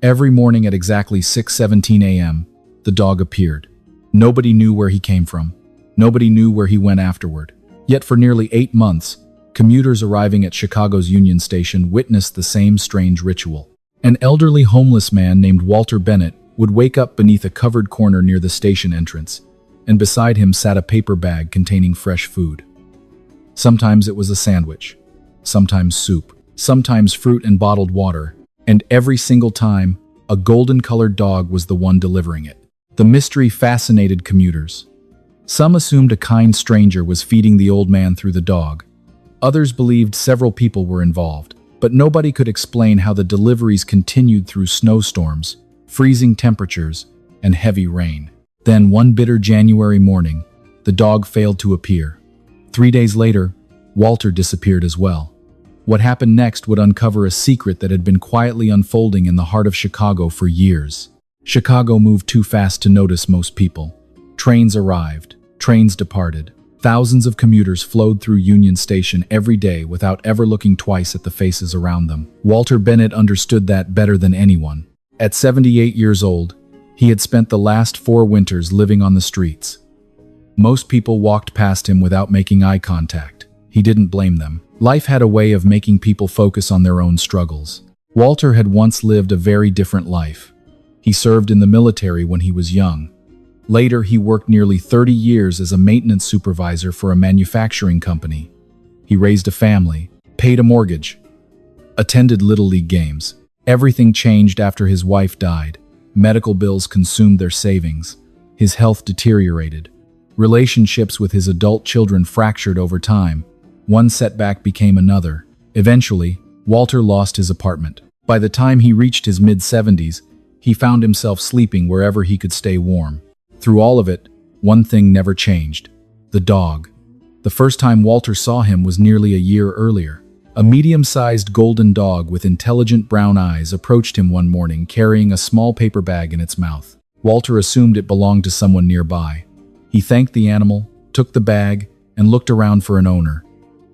Every morning at exactly 6:17 a.m., the dog appeared. Nobody knew where he came from. Nobody knew where he went afterward. Yet for nearly 8 months, commuters arriving at Chicago's Union Station witnessed the same strange ritual. An elderly homeless man named Walter Bennett would wake up beneath a covered corner near the station entrance, and beside him sat a paper bag containing fresh food. Sometimes it was a sandwich, sometimes soup, sometimes fruit and bottled water, and every single time, a golden-colored dog was the one delivering it. The mystery fascinated commuters. Some assumed a kind stranger was feeding the old man through the dog. Others believed several people were involved, but nobody could explain how the deliveries continued through snowstorms, freezing temperatures, and heavy rain. Then, one bitter January morning, the dog failed to appear. 3 days later, Walter disappeared as well. What happened next would uncover a secret that had been quietly unfolding in the heart of Chicago for years. Chicago moved too fast to notice most people. Trains arrived, trains departed. Thousands of commuters flowed through Union Station every day without ever looking twice at the faces around them. Walter Bennett understood that better than anyone. At 78 years old, he had spent the last 4 winters living on the streets. Most people walked past him without making eye contact. He didn't blame them. Life had a way of making people focus on their own struggles. Walter had once lived a very different life. He served in the military when he was young. Later, he worked nearly 30 years as a maintenance supervisor for a manufacturing company. He raised a family, paid a mortgage, attended Little League games. Everything changed after his wife died. Medical bills consumed their savings. His health deteriorated. Relationships with his adult children fractured over time. One setback became another. Eventually, Walter lost his apartment. By the time he reached his mid-70s, he found himself sleeping wherever he could stay warm. Through all of it, one thing never changed: the dog. The first time Walter saw him was nearly a year earlier. A medium-sized golden dog with intelligent brown eyes approached him one morning carrying a small paper bag in its mouth. Walter assumed it belonged to someone nearby. He thanked the animal, took the bag, and looked around for an owner.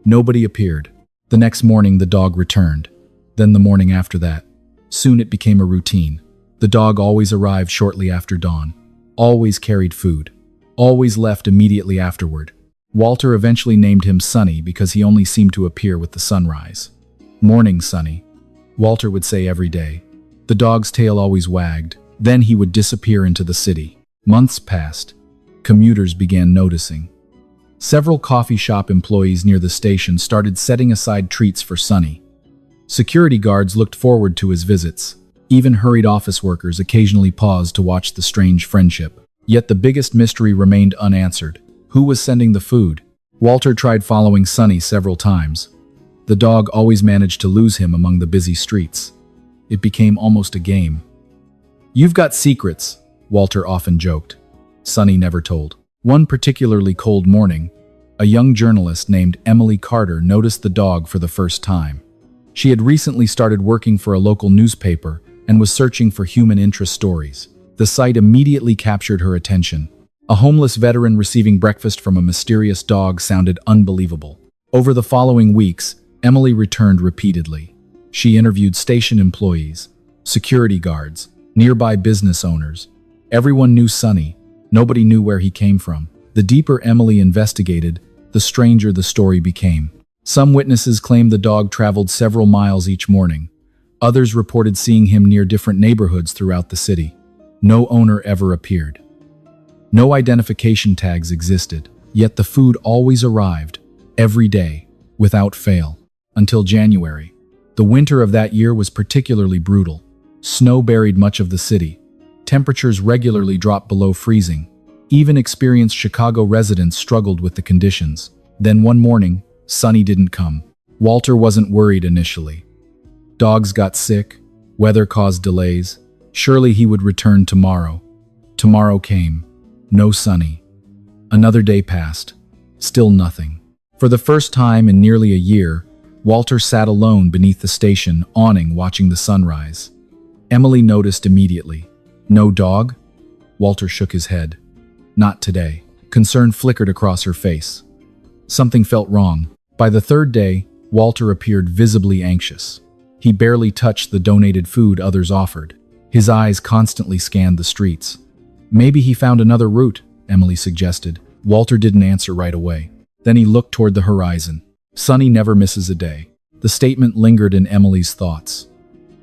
Nobody appeared. The next morning, the dog returned. Then the morning after that. Soon it became a routine. The dog always arrived shortly after dawn, always carried food, always left immediately afterward. Walter eventually named him Sonny because he only seemed to appear with the sunrise. "Morning, Sonny," Walter would say every day. The dog's tail always wagged. Then he would disappear into the city. Months passed. Commuters began noticing. Several coffee shop employees near the station started setting aside treats for Sonny. Security guards looked forward to his visits. Even hurried office workers occasionally paused to watch the strange friendship. Yet the biggest mystery remained unanswered. Who was sending the food? Walter tried following Sonny several times. The dog always managed to lose him among the busy streets. It became almost a game. "You've got secrets," Walter often joked. Sonny never told. One particularly cold morning, a young journalist named Emily Carter noticed the dog for the first time. She had recently started working for a local newspaper and was searching for human interest stories. The sight immediately captured her attention. A homeless veteran receiving breakfast from a mysterious dog sounded unbelievable. Over the following weeks, Emily returned repeatedly. She interviewed station employees, security guards, nearby business owners. Everyone knew Sonny. Nobody knew where he came from. The deeper Emily investigated, the stranger the story became. Some witnesses claimed the dog traveled several miles each morning. Others reported seeing him near different neighborhoods throughout the city. No owner ever appeared. No identification tags existed, yet the food always arrived, every day, without fail, until January. The winter of that year was particularly brutal. Snow buried much of the city. Temperatures regularly dropped below freezing. Even experienced Chicago residents struggled with the conditions. Then one morning, Sonny didn't come. Walter wasn't worried initially. Dogs got sick, weather caused delays. Surely he would return tomorrow. Tomorrow came. No Sonny. Another day passed. Still nothing. For the first time in nearly a year, Walter sat alone beneath the station awning watching the sunrise. Emily noticed immediately. "No dog?" Walter shook his head. "Not today." Concern flickered across her face. Something felt wrong. By the third day, Walter appeared visibly anxious. He barely touched the donated food others offered. His eyes constantly scanned the streets. Maybe he found another route, Emily suggested. Walter didn't answer right away. Then he looked toward the horizon. Sunny never misses a day. The statement lingered in Emily's thoughts.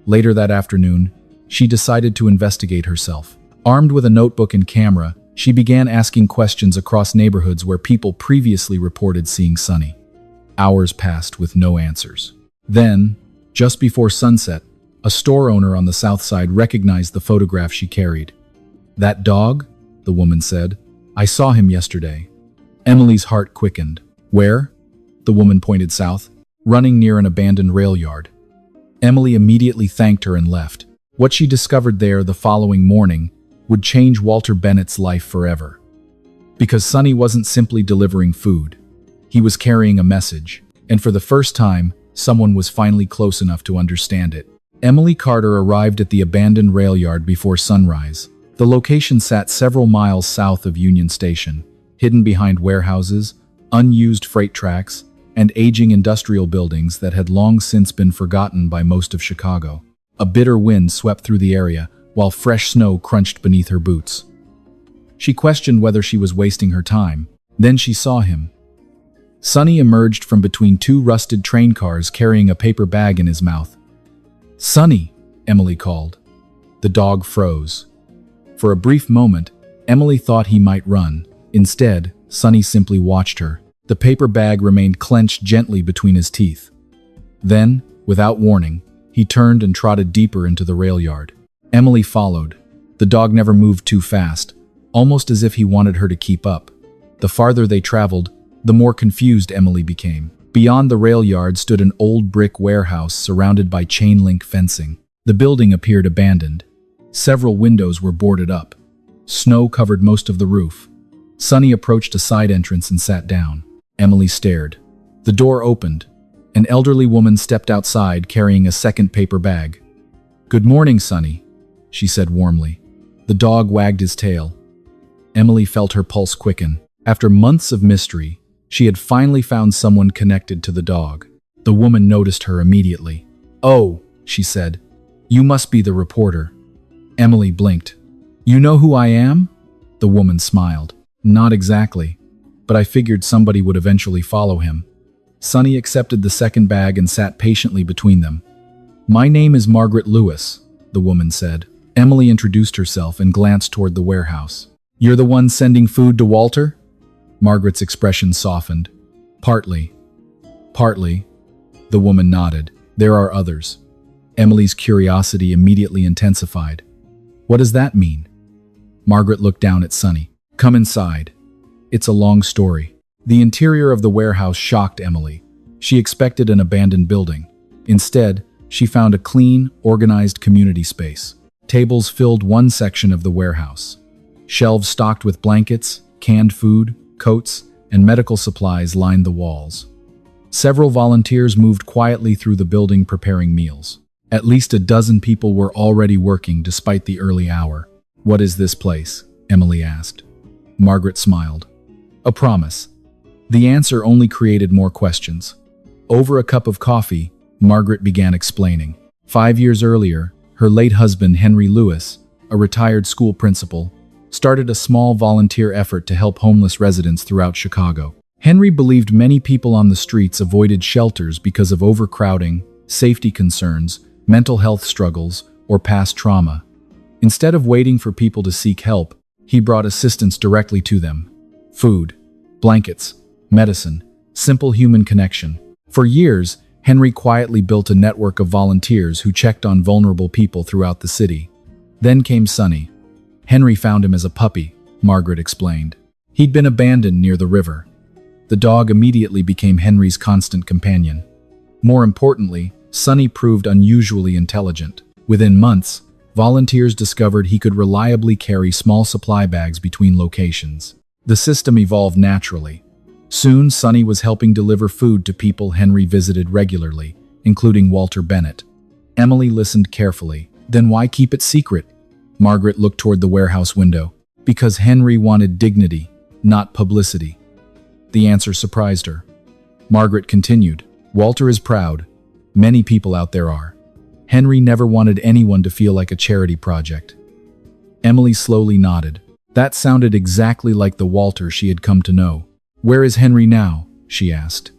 Later that afternoon, she decided to investigate herself. Armed with a notebook and camera, she began asking questions across neighborhoods where people previously reported seeing Sunny. Hours passed with no answers. Then, just before sunset, a store owner on the south side recognized the photograph she carried. "That dog?" the woman said. "I saw him yesterday." Emily's heart quickened. "Where?" The woman pointed south, running near an abandoned rail yard. Emily immediately thanked her and left. What she discovered there the following morning would change Walter Bennett's life forever. Because Sunny wasn't simply delivering food. He was carrying a message, and for the first time, someone was finally close enough to understand it. Emily Carter arrived at the abandoned rail yard before sunrise. The location sat several miles south of Union Station, hidden behind warehouses, unused freight tracks, and aging industrial buildings that had long since been forgotten by most of Chicago. A bitter wind swept through the area, while fresh snow crunched beneath her boots. She questioned whether she was wasting her time. Then she saw him. Sunny emerged from between two rusted train cars carrying a paper bag in his mouth. "Sunny," Emily called. The dog froze. For a brief moment, Emily thought he might run. Instead, Sunny simply watched her. The paper bag remained clenched gently between his teeth. Then, without warning, he turned and trotted deeper into the rail yard. Emily followed. The dog never moved too fast, almost as if he wanted her to keep up. The farther they traveled, the more confused Emily became. Beyond the rail yard stood an old brick warehouse surrounded by chain-link fencing. The building appeared abandoned. Several windows were boarded up. Snow covered most of the roof. Sunny approached a side entrance and sat down. Emily stared. The door opened. An elderly woman stepped outside carrying a second paper bag. "Good morning, Sunny," she said warmly. The dog wagged his tail. Emily felt her pulse quicken. After months of mystery, she had finally found someone connected to the dog. The woman noticed her immediately. "Oh," she said, "you must be the reporter." Emily blinked. "You know who I am?" The woman smiled. "Not exactly, but I figured somebody would eventually follow him." Sunny accepted the second bag and sat patiently between them. "My name is Margaret Lewis," the woman said. Emily introduced herself and glanced toward the warehouse. "You're the one sending food to Walter?" Margaret's expression softened. Partly. Partly." The woman nodded. "There are others." Emily's curiosity immediately intensified. "What does that mean?" Margaret looked down at Sunny. "Come inside. It's a long story." The interior of the warehouse shocked Emily. She expected an abandoned building. Instead, she found a clean, organized community space. Tables filled one section of the warehouse. Shelves stocked with blankets, canned food, coats, and medical supplies lined the walls. Several volunteers moved quietly through the building preparing meals. At least a dozen people were already working despite the early hour. "What is this place?" Emily asked. Margaret smiled. "A promise." The answer only created more questions. Over a cup of coffee, Margaret began explaining. 5 years earlier, her late husband, Henry Lewis, a retired school principal, started a small volunteer effort to help homeless residents throughout Chicago. Henry believed many people on the streets avoided shelters because of overcrowding, safety concerns, mental health struggles, or past trauma. Instead of waiting for people to seek help, he brought assistance directly to them. Food, blankets, medicine, simple human connection. For years, Henry quietly built a network of volunteers who checked on vulnerable people throughout the city. Then came Sunny. Henry found him as a puppy, Margaret explained. He'd been abandoned near the river. The dog immediately became Henry's constant companion. More importantly, Sunny proved unusually intelligent. Within months, volunteers discovered he could reliably carry small supply bags between locations. The system evolved naturally. Soon, Sunny was helping deliver food to people Henry visited regularly, including Walter Bennett. Emily listened carefully. "Then why keep it secret?" Margaret looked toward the warehouse window. "Because Henry wanted dignity, not publicity." The answer surprised her. Margaret continued, "Walter is proud. Many people out there are. Henry never wanted anyone to feel like a charity project. Emily slowly nodded. That sounded exactly like the Walter she had come to know. "Where is Henry now?" she asked.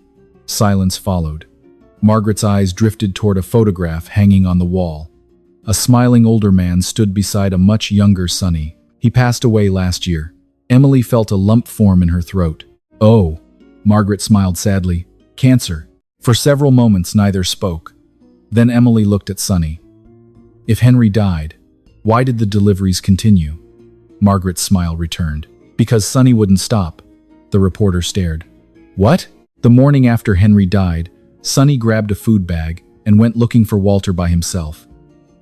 Silence followed. Margaret's eyes drifted toward a photograph hanging on the wall. A smiling older man stood beside a much younger Sonny. He passed away last year. Emily felt a lump form in her throat. "Oh," Margaret smiled sadly. "Cancer." For several moments neither spoke. Then Emily looked at Sonny. If Henry died, why did the deliveries continue? Margaret's smile returned. "Because Sonny wouldn't stop." The reporter stared. "What?" The morning after Henry died, Sonny grabbed a food bag and went looking for Walter by himself.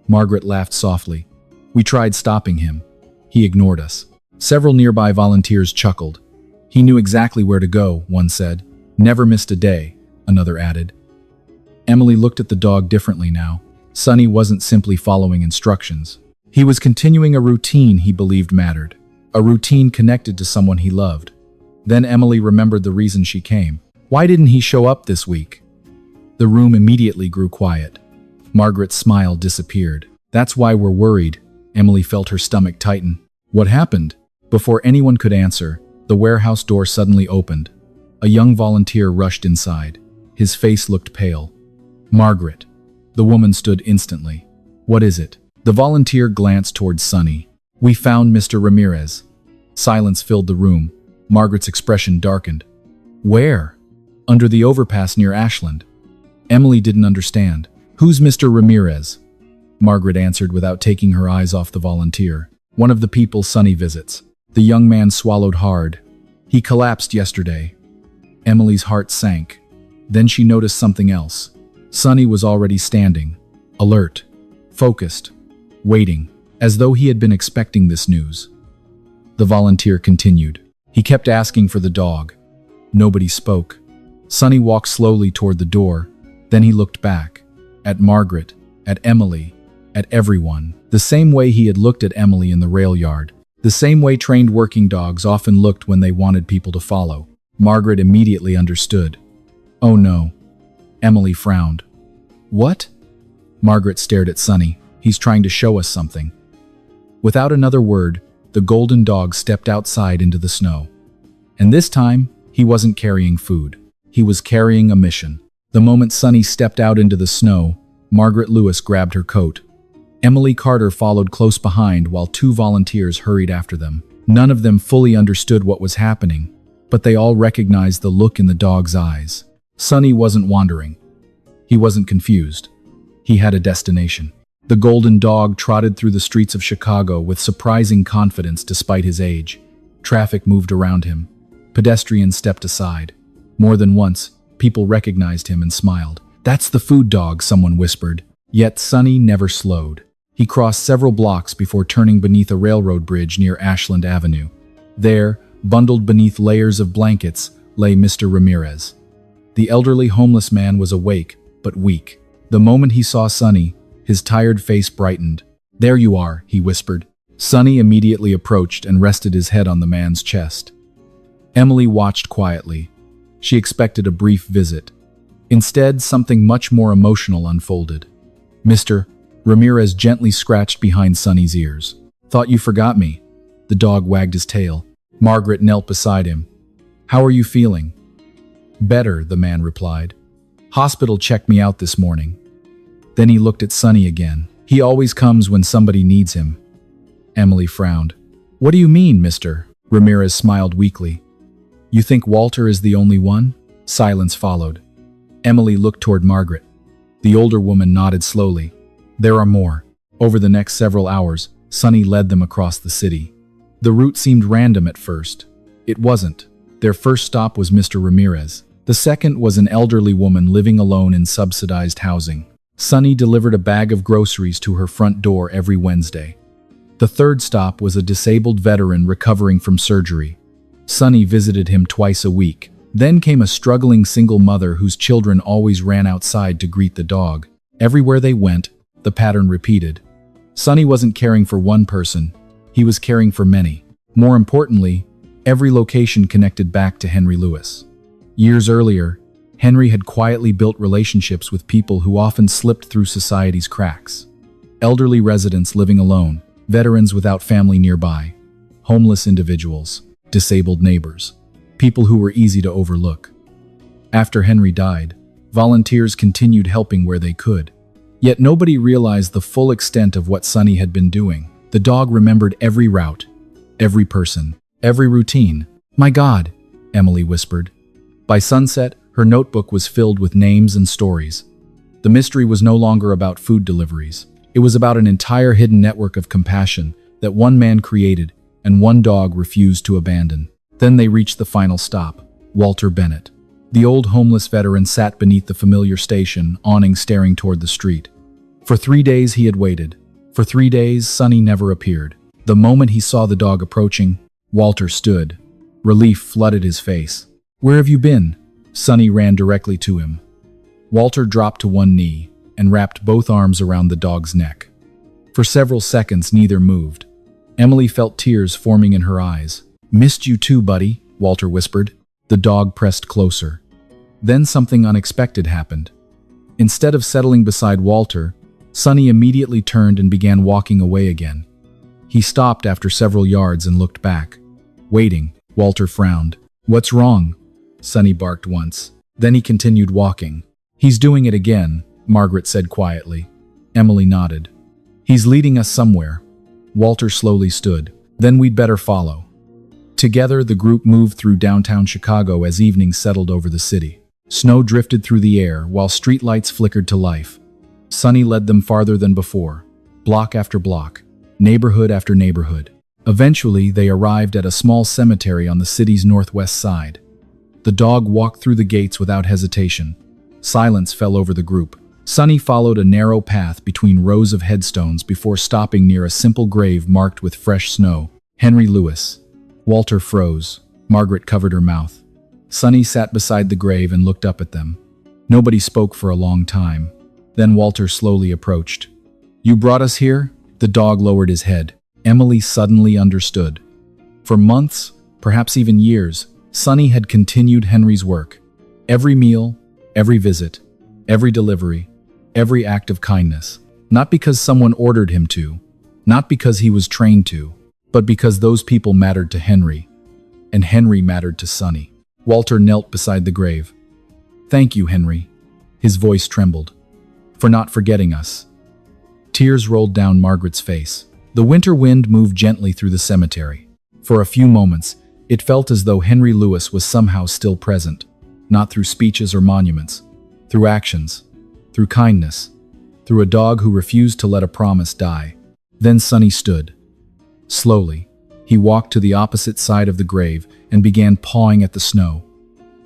Margaret laughed softly. "We tried stopping him. He ignored us." Several nearby volunteers chuckled. "He knew exactly where to go," one said. "Never missed a day," another added. Emily looked at the dog differently now. Sonny wasn't simply following instructions. He was continuing a routine he believed mattered. A routine connected to someone he loved. Then Emily remembered the reason she came. Why didn't he show up this week? The room immediately grew quiet. Margaret's smile disappeared. "That's why we're worried." Emily felt her stomach tighten. "What happened?" Before anyone could answer, the warehouse door suddenly opened. A young volunteer rushed inside. His face looked pale. "Margaret." The woman stood instantly. "What is it?" The volunteer glanced towards Sonny. "We found Mr. Ramirez." Silence filled the room. Margaret's expression darkened. "Where?" "Under the overpass near Ashland." Emily didn't understand. "Who's Mr. Ramirez?" Margaret answered without taking her eyes off the volunteer. "One of the people Sonny visits." The young man swallowed hard. "He collapsed yesterday." Emily's heart sank. Then she noticed something else. Sonny was already standing, alert, focused, waiting, as though he had been expecting this news. The volunteer continued. He kept asking for the dog. Nobody spoke. Sonny walked slowly toward the door. Then he looked back. At Margaret, at Emily, at everyone. The same way he had looked at Emily in the rail yard. The same way trained working dogs often looked when they wanted people to follow. Margaret immediately understood. "Oh no." Emily frowned. "What?" Margaret stared at Sonny. "He's trying to show us something." Without another word, the golden dog stepped outside into the snow. And this time, he wasn't carrying food. He was carrying a mission. The moment Sonny stepped out into the snow, Margaret Lewis grabbed her coat. Emily Carter followed close behind while two volunteers hurried after them. None of them fully understood what was happening, but they all recognized the look in the dog's eyes. Sonny wasn't wandering. He wasn't confused. He had a destination. The golden dog trotted through the streets of Chicago with surprising confidence despite his age. Traffic moved around him. Pedestrians stepped aside. More than once, people recognized him and smiled. "That's the food dog," someone whispered. Yet Sonny never slowed. He crossed several blocks before turning beneath a railroad bridge near Ashland Avenue. There, bundled beneath layers of blankets, lay Mr. Ramirez. The elderly homeless man was awake, but weak. The moment he saw Sonny, his tired face brightened. "There you are," he whispered. Sonny immediately approached and rested his head on the man's chest. Emily watched quietly. She expected a brief visit. Instead, something much more emotional unfolded. "Mr. Ramirez gently scratched behind Sonny's ears. "Thought you forgot me." The dog wagged his tail. Margaret knelt beside him. "How are you feeling?" "Better," the man replied. "Hospital checked me out this morning." Then he looked at Sonny again. "He always comes when somebody needs him." Emily frowned. "What do you mean, Mr.?" Ramirez smiled weakly. "You think Walter is the only one?" Silence followed. Emily looked toward Margaret. The older woman nodded slowly. "There are more." Over the next several hours, Sonny led them across the city. The route seemed random at first. It wasn't. Their first stop was Mr. Ramirez. The second was an elderly woman living alone in subsidized housing. Sonny delivered a bag of groceries to her front door every Wednesday. The third stop was a disabled veteran recovering from surgery. Sonny visited him twice a week. Then came a struggling single mother whose children always ran outside to greet the dog. Everywhere they went, the pattern repeated. Sonny wasn't caring for one person. He was caring for many. More importantly, every location connected back to Henry Lewis. Years earlier, Henry had quietly built relationships with people who often slipped through society's cracks. Elderly residents living alone, veterans without family nearby, homeless individuals, disabled neighbors, people who were easy to overlook. After Henry died, volunteers continued helping where they could. Yet nobody realized the full extent of what Sunny had been doing. The dog remembered every route, every person, every routine. "My God," Emily whispered. By sunset, her notebook was filled with names and stories. The mystery was no longer about food deliveries. It was about an entire hidden network of compassion that one man created and one dog refused to abandon. Then they reached the final stop, Walter Bennett. The old homeless veteran sat beneath the familiar station awning staring toward the street. For 3 days he had waited. For 3 days, Sunny never appeared. The moment he saw the dog approaching, Walter stood. Relief flooded his face. "Where have you been?" Sunny ran directly to him. Walter dropped to one knee and wrapped both arms around the dog's neck. For several seconds, neither moved. Emily felt tears forming in her eyes. "Missed you too, buddy," Walter whispered. The dog pressed closer. Then something unexpected happened. Instead of settling beside Walter, Sunny immediately turned and began walking away again. He stopped after several yards and looked back. Waiting, Walter frowned. "What's wrong?" Sunny barked once. Then he continued walking. "He's doing it again," Margaret said quietly. Emily nodded. "He's leading us somewhere." Walter slowly stood. "Then we'd better follow." Together, the group moved through downtown Chicago as evening settled over the city. Snow drifted through the air while streetlights flickered to life. Sunny led them farther than before, block after block, neighborhood after neighborhood. Eventually, they arrived at a small cemetery on the city's northwest side. The dog walked through the gates without hesitation. Silence fell over the group. Sunny followed a narrow path between rows of headstones before stopping near a simple grave marked with fresh snow. Henry Lewis. Walter froze. Margaret covered her mouth. Sunny sat beside the grave and looked up at them. Nobody spoke for a long time. Then Walter slowly approached. "You brought us here?" The dog lowered his head. Emily suddenly understood. For months, perhaps even years, Sunny had continued Henry's work. Every meal, every visit, every delivery, every act of kindness. Not because someone ordered him to, not because he was trained to, but because those people mattered to Henry, and Henry mattered to Sunny. Walter knelt beside the grave. "Thank you, Henry." His voice trembled. "For not forgetting us." Tears rolled down Margaret's face. The winter wind moved gently through the cemetery. For a few moments, it felt as though Henry Lewis was somehow still present, not through speeches or monuments, through actions, through kindness, through a dog who refused to let a promise die. Then Sunny stood. Slowly, he walked to the opposite side of the grave and began pawing at the snow.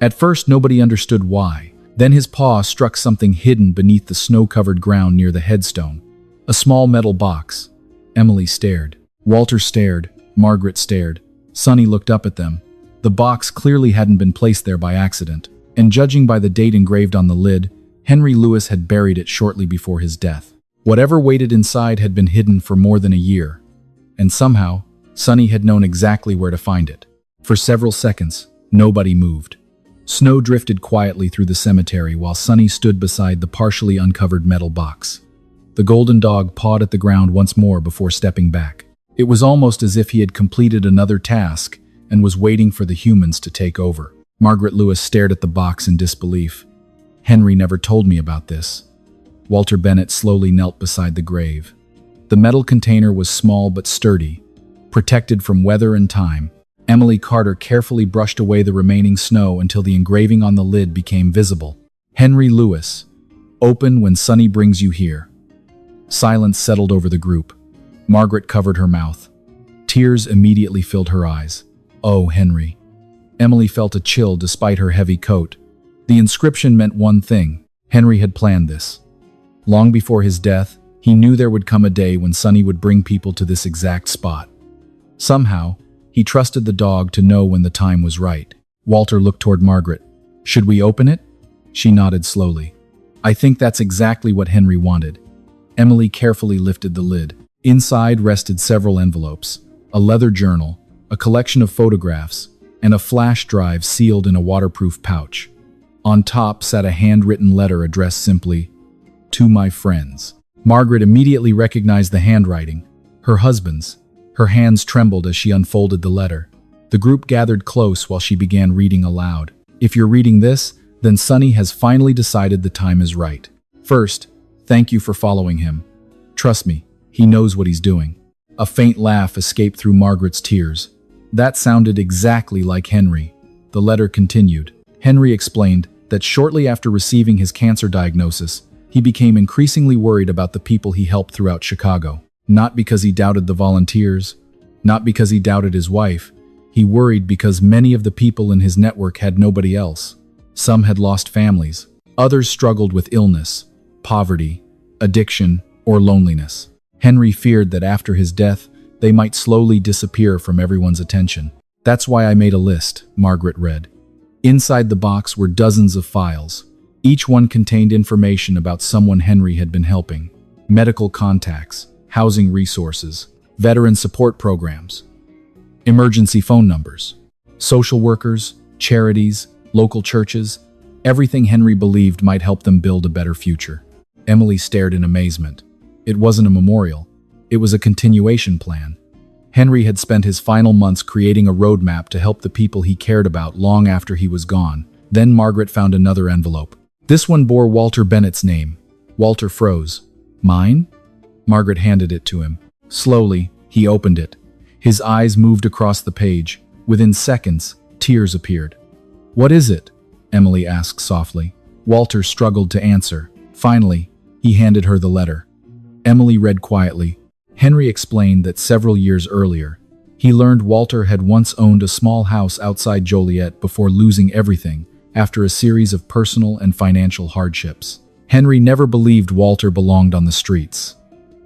At first, nobody understood why. Then his paw struck something hidden beneath the snow-covered ground near the headstone. A small metal box. Emily stared. Walter stared. Margaret stared. Sunny looked up at them. The box clearly hadn't been placed there by accident, and judging by the date engraved on the lid, Henry Lewis had buried it shortly before his death. Whatever waited inside had been hidden for more than a year, and somehow, Sunny had known exactly where to find it. For several seconds, nobody moved. Snow drifted quietly through the cemetery while Sunny stood beside the partially uncovered metal box. The golden dog pawed at the ground once more before stepping back. It was almost as if he had completed another task and was waiting for the humans to take over. Margaret Lewis stared at the box in disbelief. "Henry never told me about this." Walter Bennett slowly knelt beside the grave. The metal container was small but sturdy, protected from weather and time. Emily Carter carefully brushed away the remaining snow until the engraving on the lid became visible. "Henry Lewis. Open when Sunny brings you here." Silence settled over the group. Margaret covered her mouth. Tears immediately filled her eyes. "Oh, Henry." Emily felt a chill despite her heavy coat. The inscription meant one thing. Henry had planned this. Long before his death, he knew there would come a day when Sunny would bring people to this exact spot. Somehow, he trusted the dog to know when the time was right. Walter looked toward Margaret. "Should we open it?" She nodded slowly. "I think that's exactly what Henry wanted." Emily carefully lifted the lid. Inside rested several envelopes, a leather journal, a collection of photographs, and a flash drive sealed in a waterproof pouch. On top sat a handwritten letter addressed simply, "To my friends." Margaret immediately recognized the handwriting, her husband's. Her hands trembled as she unfolded the letter. The group gathered close while she began reading aloud. "If you're reading this, then Sonny has finally decided the time is right. First, thank you for following him. Trust me, he knows what he's doing." A faint laugh escaped through Margaret's tears. That sounded exactly like Henry. The letter continued. Henry explained that shortly after receiving his cancer diagnosis, he became increasingly worried about the people he helped throughout Chicago. Not because he doubted the volunteers, not because he doubted his wife. He worried because many of the people in his network had nobody else. Some had lost families. Others struggled with illness, poverty, addiction, or loneliness. Henry feared that after his death, they might slowly disappear from everyone's attention. "That's why I made a list," Margaret read. Inside the box were dozens of files. Each one contained information about someone Henry had been helping. Medical contacts, housing resources, veteran support programs, emergency phone numbers, social workers, charities, local churches, everything Henry believed might help them build a better future. Emily stared in amazement. It wasn't a memorial. It was a continuation plan. Henry had spent his final months creating a roadmap to help the people he cared about long after he was gone. Then Margaret found another envelope. This one bore Walter Bennett's name. Walter froze. "Mine?" Margaret handed it to him. Slowly, he opened it. His eyes moved across the page. Within seconds, tears appeared. "What is it?" Emily asked softly. Walter struggled to answer. Finally, he handed her the letter. Emily read quietly. Henry explained that several years earlier, he learned Walter had once owned a small house outside Joliet before losing everything after a series of personal and financial hardships. Henry never believed Walter belonged on the streets.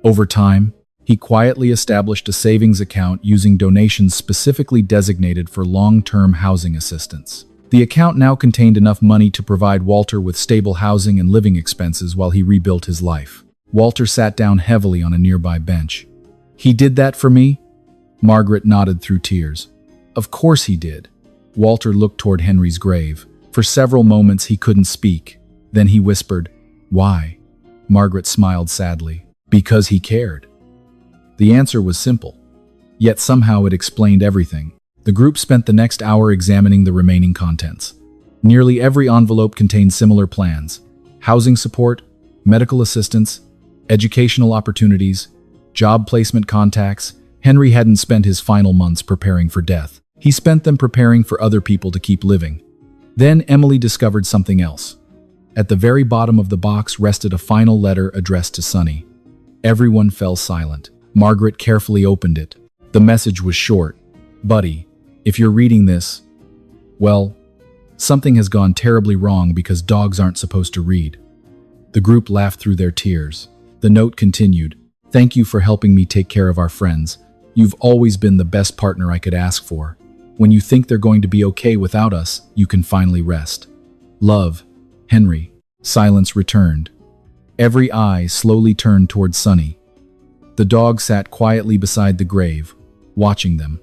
Over time, he quietly established a savings account using donations specifically designated for long-term housing assistance. The account now contained enough money to provide Walter with stable housing and living expenses while he rebuilt his life. Walter sat down heavily on a nearby bench. "He did that for me?" Margaret nodded through tears. "Of course he did." Walter looked toward Henry's grave. For several moments he couldn't speak. Then he whispered, "Why?" Margaret smiled sadly. "Because he cared." The answer was simple. Yet somehow it explained everything. The group spent the next hour examining the remaining contents. Nearly every envelope contained similar plans: housing support, medical assistance, educational opportunities, job placement contacts. Henry hadn't spent his final months preparing for death. He spent them preparing for other people to keep living. Then Emily discovered something else. At the very bottom of the box rested a final letter addressed to Sonny. Everyone fell silent. Margaret carefully opened it. The message was short. "Buddy, if you're reading this, well, something has gone terribly wrong because dogs aren't supposed to read." The group laughed through their tears. The note continued, "Thank you for helping me take care of our friends. You've always been the best partner I could ask for. When you think they're going to be okay without us, you can finally rest. Love, Henry." Silence returned. Every eye slowly turned toward Sonny. The dog sat quietly beside the grave, watching them.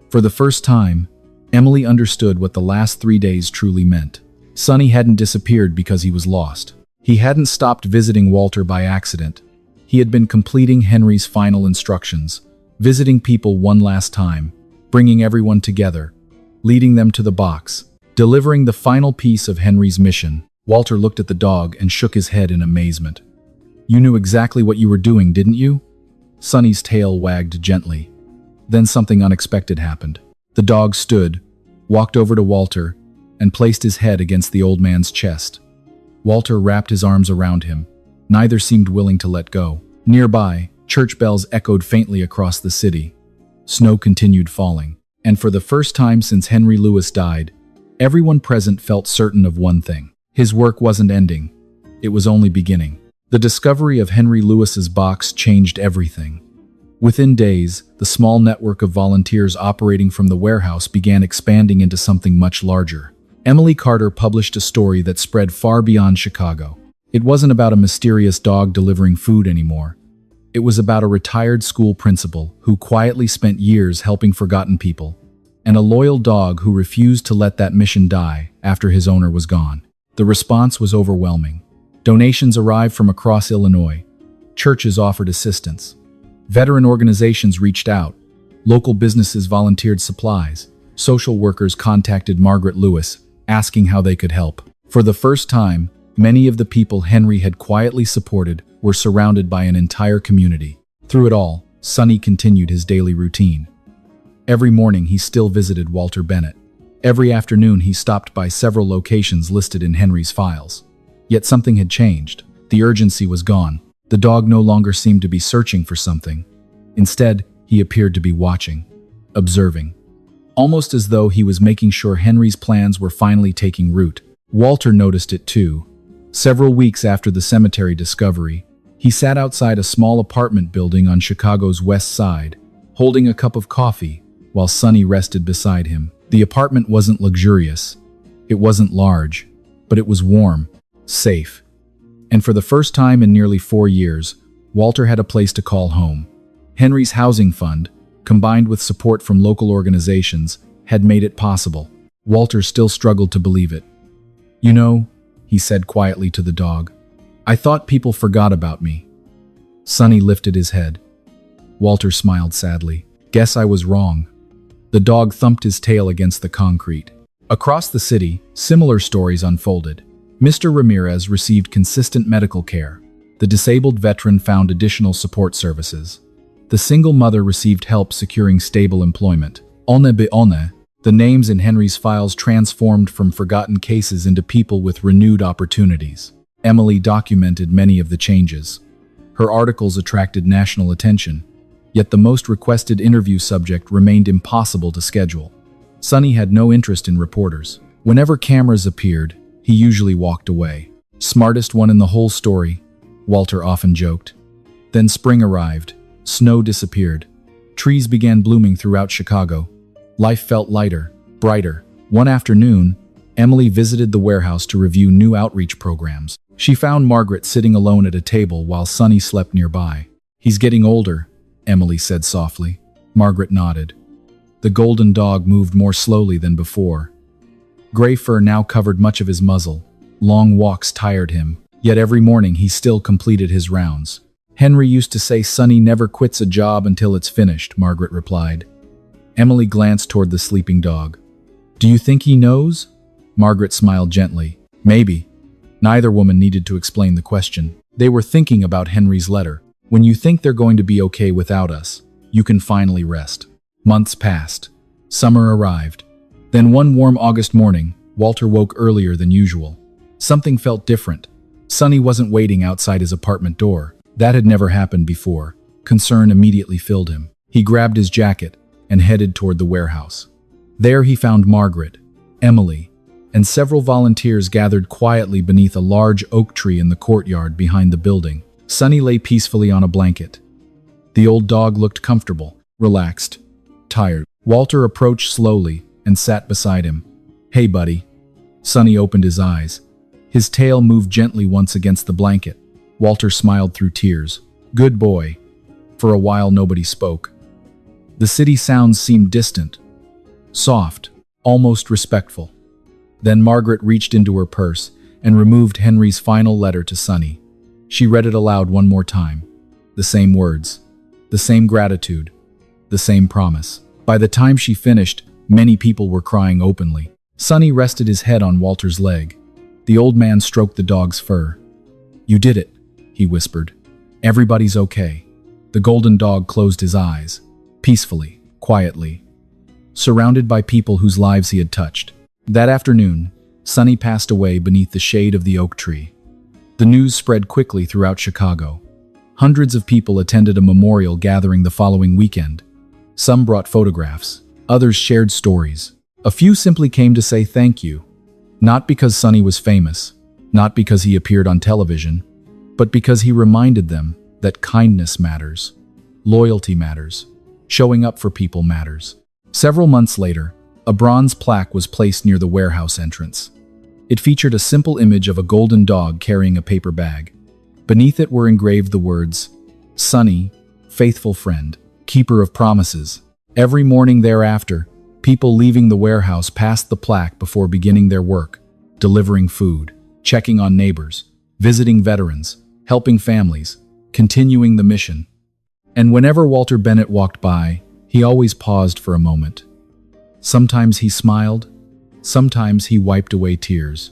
For the first time, Emily understood what the last 3 days truly meant. Sonny hadn't disappeared because he was lost. He hadn't stopped visiting Walter by accident. He had been completing Henry's final instructions, visiting people one last time, bringing everyone together, leading them to the box, delivering the final piece of Henry's mission. Walter looked at the dog and shook his head in amazement. "You knew exactly what you were doing, didn't you?" Sonny's tail wagged gently. Then something unexpected happened. The dog stood, walked over to Walter, and placed his head against the old man's chest. Walter wrapped his arms around him. Neither seemed willing to let go. Nearby, church bells echoed faintly across the city. Snow continued falling. And for the first time since Henry Lewis died, everyone present felt certain of one thing. His work wasn't ending. It was only beginning. The discovery of Henry Lewis's box changed everything. Within days, the small network of volunteers operating from the warehouse began expanding into something much larger. Emily Carter published a story that spread far beyond Chicago. It wasn't about a mysterious dog delivering food anymore. It was about a retired school principal who quietly spent years helping forgotten people, and a loyal dog who refused to let that mission die after his owner was gone. The response was overwhelming. Donations arrived from across Illinois. Churches offered assistance. Veteran organizations reached out. Local businesses volunteered supplies. Social workers contacted Margaret Lewis, asking how they could help. For the first time, many of the people Henry had quietly supported were surrounded by an entire community. Through it all, Sonny continued his daily routine. Every morning he still visited Walter Bennett. Every afternoon he stopped by several locations listed in Henry's files. Yet something had changed. The urgency was gone. The dog no longer seemed to be searching for something. Instead, he appeared to be watching, observing. Almost as though he was making sure Henry's plans were finally taking root. Walter noticed it too. Several weeks after the cemetery discovery, he sat outside a small apartment building on Chicago's west side, holding a cup of coffee, while Sonny rested beside him. The apartment wasn't luxurious. It wasn't large, but it was warm, safe. And for the first time in nearly 4 years, Walter had a place to call home. Henry's housing fund, combined with support from local organizations, had made it possible. Walter still struggled to believe it. "You know," he said quietly to the dog, "I thought people forgot about me." Sonny lifted his head. Walter smiled sadly. "Guess I was wrong." The dog thumped his tail against the concrete. Across the city, similar stories unfolded. Mr. Ramirez received consistent medical care. The disabled veteran found additional support services. The single mother received help securing stable employment. Olne be olne, the names in Henry's files transformed from forgotten cases into people with renewed opportunities. Emily documented many of the changes. Her articles attracted national attention, yet the most requested interview subject remained impossible to schedule. Sonny had no interest in reporters. Whenever cameras appeared, he usually walked away. "Smartest one in the whole story," Walter often joked. Then spring arrived. Snow disappeared. Trees began blooming throughout Chicago. Life felt lighter, brighter. One afternoon, Emily visited the warehouse to review new outreach programs. She found Margaret sitting alone at a table while Sonny slept nearby. "He's getting older," Emily said softly. Margaret nodded. The golden dog moved more slowly than before. Gray fur now covered much of his muzzle. Long walks tired him, yet every morning he still completed his rounds. "Henry used to say Sonny never quits a job until it's finished," Margaret replied. Emily glanced toward the sleeping dog. "Do you think he knows?" Margaret smiled gently. "Maybe." Neither woman needed to explain the question. They were thinking about Henry's letter. "When you think they're going to be okay without us, you can finally rest." Months passed. Summer arrived. Then one warm August morning, Walter woke earlier than usual. Something felt different. Sonny wasn't waiting outside his apartment door. That had never happened before. Concern immediately filled him. He grabbed his jacket and headed toward the warehouse. There he found Margaret, Emily, and several volunteers gathered quietly beneath a large oak tree in the courtyard behind the building. Sonny lay peacefully on a blanket. The old dog looked comfortable, relaxed, tired. Walter approached slowly and sat beside him. "Hey, buddy." Sonny opened his eyes. His tail moved gently once against the blanket. Walter smiled through tears. "Good boy." For a while nobody spoke. The city sounds seemed distant, soft, almost respectful. Then Margaret reached into her purse and removed Henry's final letter to Sonny. She read it aloud one more time. The same words, the same gratitude, the same promise. By the time she finished, many people were crying openly. Sonny rested his head on Walter's leg. The old man stroked the dog's fur. "You did it," he whispered. "Everybody's okay." The golden dog closed his eyes, peacefully, quietly, surrounded by people whose lives he had touched. That afternoon, Sonny passed away beneath the shade of the oak tree. The news spread quickly throughout Chicago. Hundreds of people attended a memorial gathering the following weekend. Some brought photographs, others shared stories. A few simply came to say thank you. Not because Sonny was famous, not because he appeared on television, but because he reminded them that kindness matters, loyalty matters, showing up for people matters. Several months later, a bronze plaque was placed near the warehouse entrance. It featured a simple image of a golden dog carrying a paper bag. Beneath it were engraved the words, "Sonny, faithful friend, keeper of promises." Every morning thereafter, People leaving the warehouse passed the plaque before beginning their work, delivering food, checking on neighbors, visiting veterans, helping families, continuing the mission. And whenever Walter Bennett walked by, he always paused for a moment. Sometimes he smiled, sometimes he wiped away tears,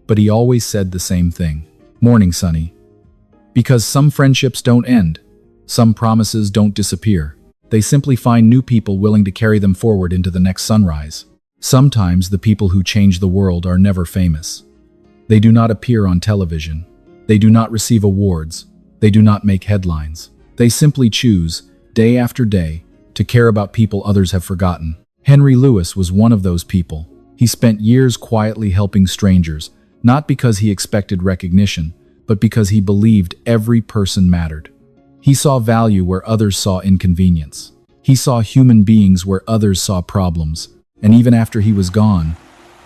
but he always said the same thing. "Morning, Sonny." Because some friendships don't end, some promises don't disappear. They simply find new people willing to carry them forward into the next sunrise. Sometimes the people who change the world are never famous. They do not appear on television. They do not receive awards. They do not make headlines. They simply choose, day after day, to care about people others have forgotten. Henry Lewis was one of those people. He spent years quietly helping strangers, not because he expected recognition, but because he believed every person mattered. He saw value where others saw inconvenience. He saw human beings where others saw problems. And even after he was gone,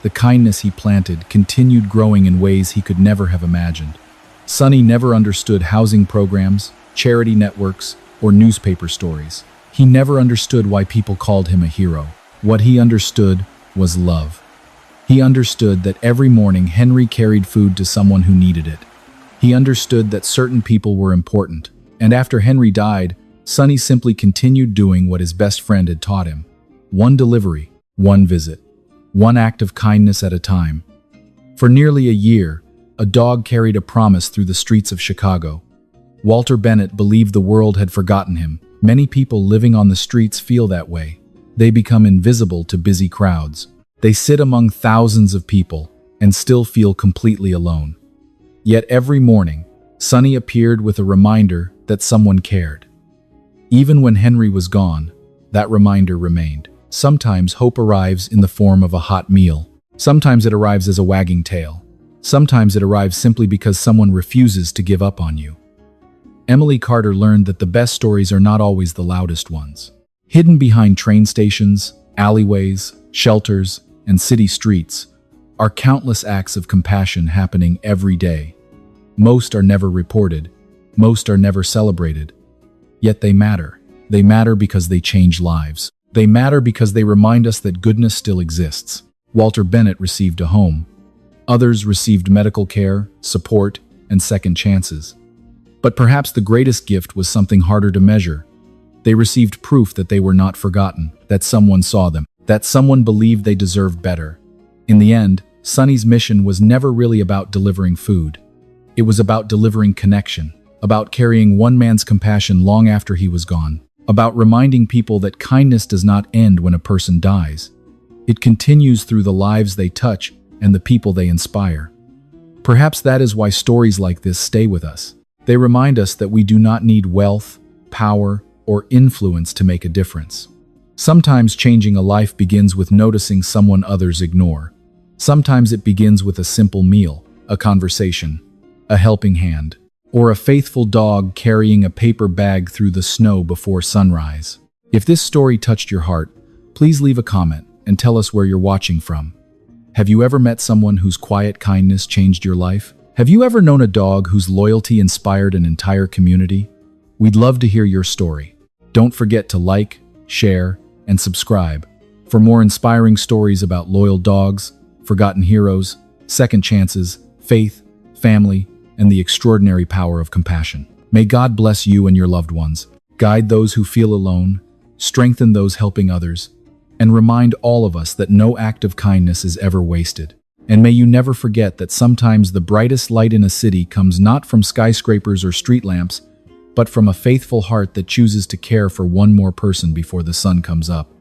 the kindness he planted continued growing in ways he could never have imagined. Sonny never understood housing programs, charity networks, or newspaper stories. He never understood why people called him a hero. What he understood was love. He understood that every morning Henry carried food to someone who needed it. He understood that certain people were important. And after Henry died, Sonny simply continued doing what his best friend had taught him. One delivery, one visit, one act of kindness at a time. For nearly a year, a dog carried a promise through the streets of Chicago. Walter Bennett believed the world had forgotten him. Many people living on the streets feel that way. They become invisible to busy crowds. They sit among thousands of people and still feel completely alone. Yet every morning, Sonny appeared with a reminder that someone cared. Even when Henry was gone, that reminder remained. Sometimes hope arrives in the form of a hot meal. Sometimes it arrives as a wagging tail. Sometimes it arrives simply because someone refuses to give up on you. Emily Carter learned that the best stories are not always the loudest ones. Hidden behind train stations, alleyways, shelters, and city streets are countless acts of compassion happening every day. Most are never reported. Most are never celebrated. Yet they matter. They matter because they change lives. They matter because they remind us that goodness still exists. Walter Bennett received a home. Others received medical care, support, and second chances. But perhaps the greatest gift was something harder to measure. They received proof that they were not forgotten, that someone saw them, that someone believed they deserved better. In the end, Sonny's mission was never really about delivering food. It was about delivering connection, about carrying one man's compassion long after he was gone, about reminding people that kindness does not end when a person dies. It continues through the lives they touch and the people they inspire. Perhaps that is why stories like this stay with us. They remind us that we do not need wealth, power, or influence to make a difference. Sometimes changing a life begins with noticing someone others ignore. Sometimes it begins with a simple meal, a conversation, a helping hand, or a faithful dog carrying a paper bag through the snow before sunrise. If this story touched your heart, please leave a comment and tell us where you're watching from. Have you ever met someone whose quiet kindness changed your life? Have you ever known a dog whose loyalty inspired an entire community? We'd love to hear your story. Don't forget to like, share, and subscribe for more inspiring stories about loyal dogs, forgotten heroes, second chances, faith, family, and the extraordinary power of compassion. May God bless you and your loved ones, guide those who feel alone, strengthen those helping others, and remind all of us that no act of kindness is ever wasted. And may you never forget that sometimes the brightest light in a city comes not from skyscrapers or street lamps, but from a faithful heart that chooses to care for one more person before the sun comes up.